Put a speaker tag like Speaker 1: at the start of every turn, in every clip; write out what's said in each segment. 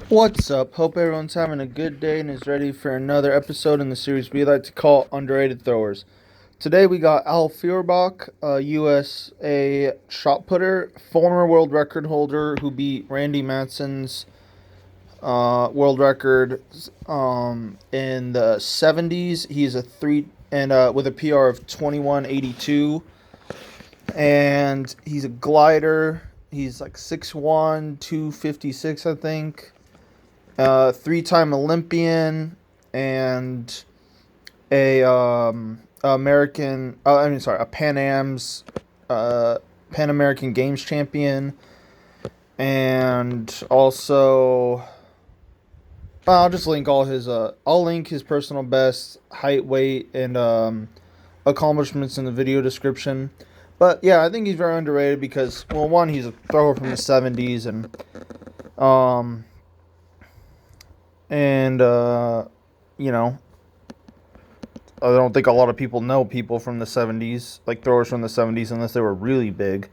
Speaker 1: What's up? Hope everyone's having a good day and is ready for another episode in the series we like to call Underrated Throwers. Today we got Al Feuerbach, a USA shot putter, former world record holder who beat Randy Manson's world record in the 70s. He's a three and with a PR of 21.82, and he's a glider. He's like 6'1", 256, I think. Three-time Olympian and a Pan American Games champion, and also I'll just link I'll link his personal best, height, weight, and accomplishments in the video description. But yeah, I think he's very underrated because, well, one, he's a thrower from the 70s, um and you know, I don't think a lot of people know people from the 70s, like throwers from the 70s, unless they were really big.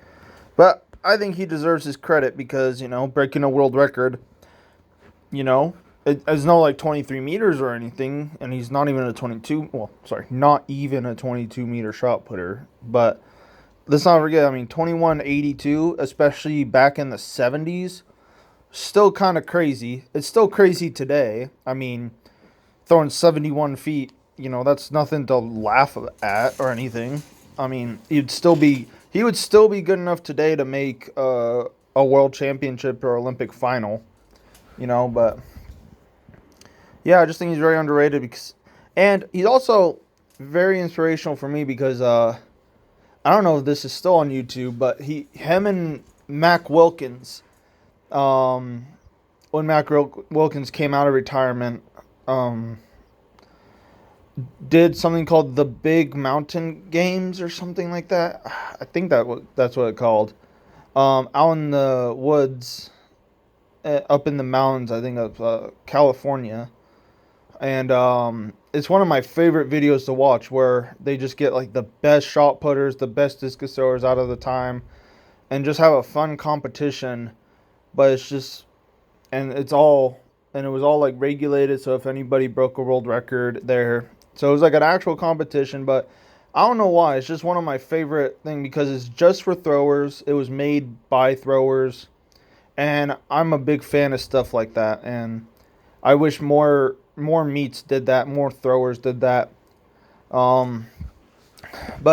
Speaker 1: But I think he deserves his credit because, breaking a world record, it's no like 23 meters or anything, and he's not even a 22, well, sorry, not even a 22 meter shot putter. But let's not forget, 21.82, especially back in the 70s, still kind of crazy. It's still crazy today. Throwing 71 feet, that's nothing to laugh at or anything. He would still be good enough today to make a world championship or Olympic final, but yeah, I just think he's very underrated and he's also very inspirational for me because I don't know if this is still on YouTube, but him and Mac Wilkins, when Mac Wilkins came out of retirement, did something called the Big Mountain Games or something like that. I think that's what it's called. Out in the woods, up in the mountains, I think of California, and it's one of my favorite videos to watch where they just get like the best shot putters, the best discus throwers out of the time, and just have a fun competition. But it's just, and it's all, and it was all like regulated. So if anybody broke a world record there, so it was like an actual competition. But I don't know why. It's just one of my favorite things because it's just for throwers. It was made by throwers, and I'm a big fan of stuff like that. And I wish more meets did that, more throwers did that. But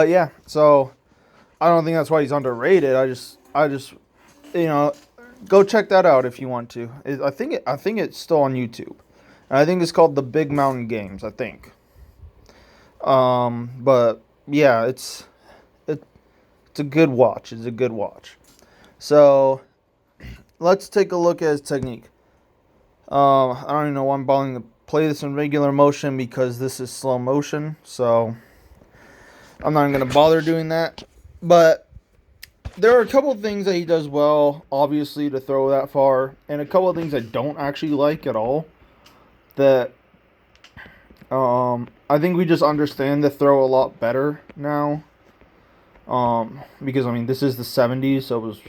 Speaker 1: yeah, so I don't think that's why he's underrated. I just, you know, go check that out if you want to. I think it's still on YouTube. And I think it's called the Big Mountain Games, I think. But yeah, it's a good watch. It's a good watch. So let's take a look at his technique. I don't even know why I'm bothering to play this in regular motion because this is slow motion. So I'm not going to bother doing that. But there are a couple of things that he does well, obviously, to throw that far, and a couple of things I don't actually like at all. That I think we just understand the throw a lot better now. Because this is the 70s, so it was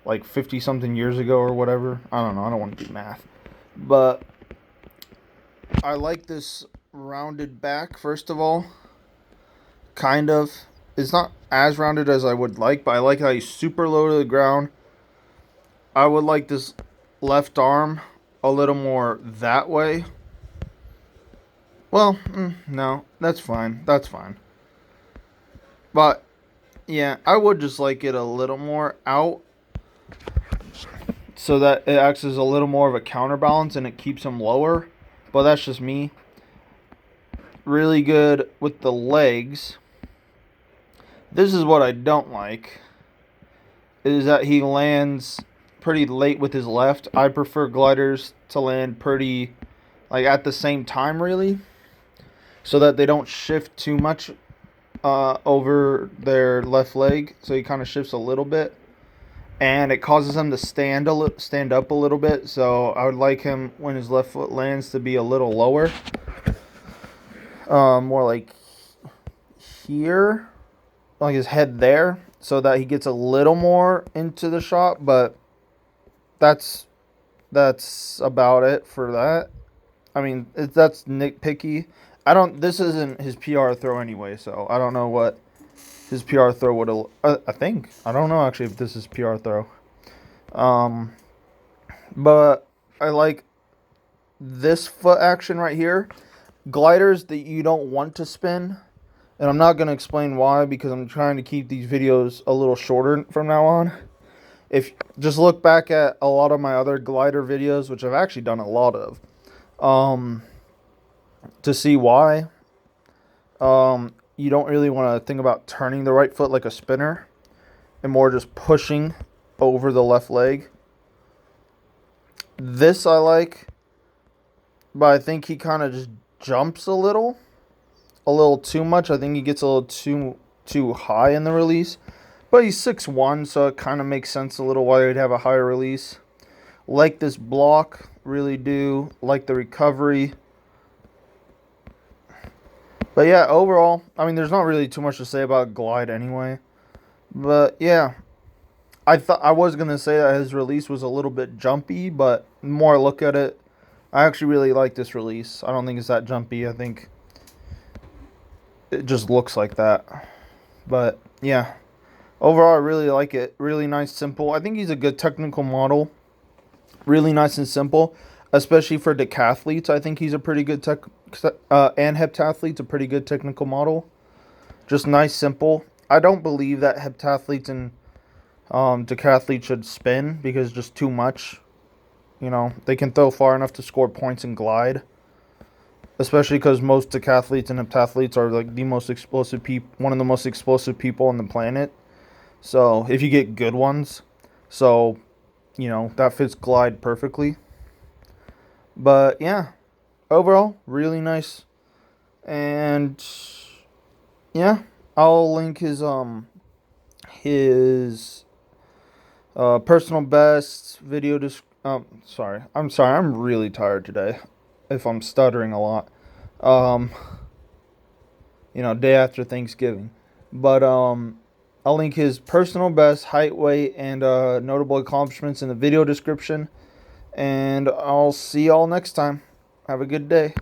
Speaker 1: like 50 something years ago or whatever. I don't know. I don't want to do math, but I like this rounded back. First of all, kind of. It's not as rounded as I would like, but I like how he's super low to the ground. I would like this left arm a little more that way. Well, no, that's fine. That's fine. But, yeah, I would just like it a little more out so that it acts as a little more of a counterbalance and it keeps him lower. But that's just me. Really good with the legs. This is what I don't like, is that he lands pretty late with his left. I prefer gliders to land pretty, like, at the same time, really, so that they don't shift too much over their left leg. So he kind of shifts a little bit, and it causes him to stand up a little bit. So I would like him, when his left foot lands, to be a little lower, more like here, like his head there, so that he gets a little more into the shot. But that's that's about it for that. I mean, that's nitpicky. I don't. This isn't his PR throw anyway, so I don't know what his PR throw would have. I think I don't know actually if this is PR throw. Um, but I like this foot action right here. Gliders that you don't want to spin, and I'm not going to explain why because I'm trying to keep these videos a little shorter from now on. If just look back at a lot of my other glider videos, which I've actually done a lot of, to see why. You don't really want to think about turning the right foot like a spinner, and more just pushing over the left leg. This I like, but I think he kind of just jumps a little too much. I think he gets a little too high in the release. But he's 6'1", so it kind of makes sense a little why he'd have a higher release. Like this block, really do. Like the recovery. But yeah, overall, I mean, there's not really too much to say about Glide anyway. But yeah, I thought I was going to say that his release was a little bit jumpy, but the more I look at it, I actually really like this release. I don't think it's that jumpy. I think it just looks like that. But yeah, overall, I really like it. Really nice, simple. I think he's a good technical model. Really nice and simple, especially for decathletes. I think he's a pretty good and heptathletes, a pretty good technical model. Just nice, simple. I don't believe that heptathletes and decathletes should spin because just too much. You know, they can throw far enough to score points and glide. Especially because most decathletes and heptathletes are like the most explosive one of the most explosive people on the planet. So if you get good ones, so you know that fits glide perfectly. But yeah, overall really nice, and yeah, I'll link his personal best video. I'm sorry, I'm really tired today. If I'm stuttering a lot, um, day after Thanksgiving, but I'll link his personal best, height, weight, and notable accomplishments in the video description. And I'll see y'all next time. Have a good day.